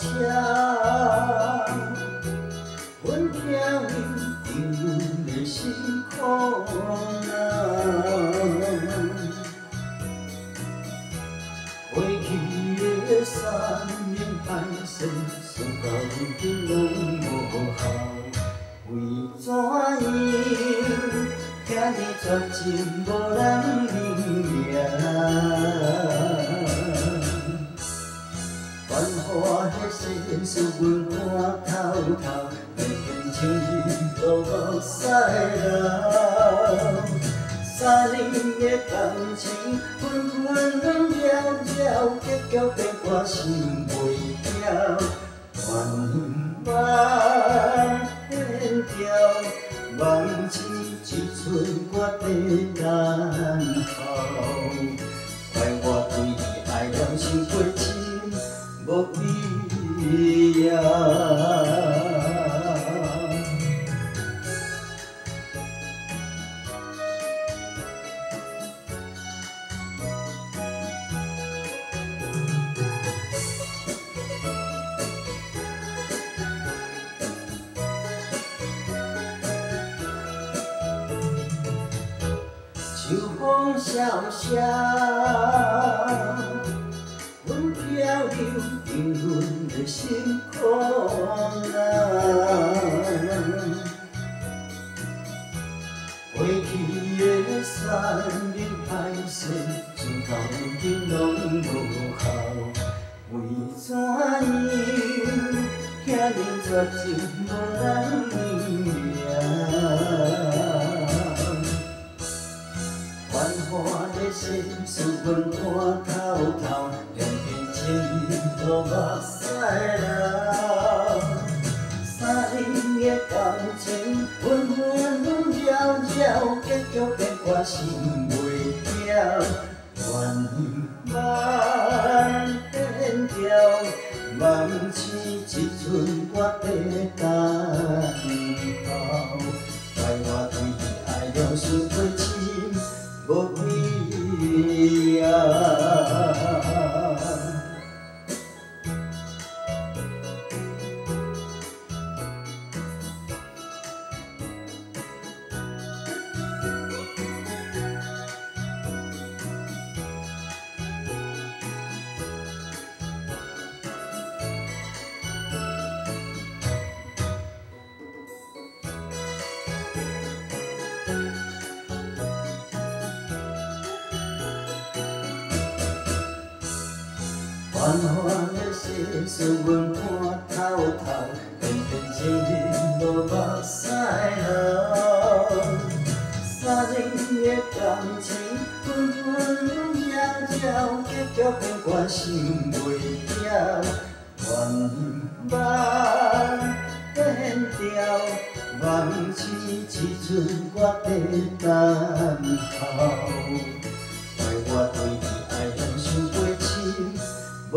声，阮飘流伫阮的心苦难。过去的三年歹势，算到如今拢无效。为怎样？遐尼绝情无人明繁华的世事，阮看透透，变情意都目屎流。三年的感情，分分秒秒，结局变我心袂了。怨念变调，梦醒一寸我在等候。怪我对你爱了伤过深，无必要。秋风萧萧，阮飘流伫阮的心苦难。过去的三年歹势，算到如今拢无效。为怎样？遐尼绝情无人明。繁华的世事，阮看透透，两片情意都目屎流。三年的感情，分分秒秒，结局变我心袂了。怨念变调，梦醒一寸我在等候。怪我对你爱了伤过深，无必要。繁华的世事，阮看透透，偏偏情意无目屎流。三年的感情，分分秒秒，结局变我心袂了。怨念变调，梦醒一寸我在等候。怪我对你爱了伤过深。无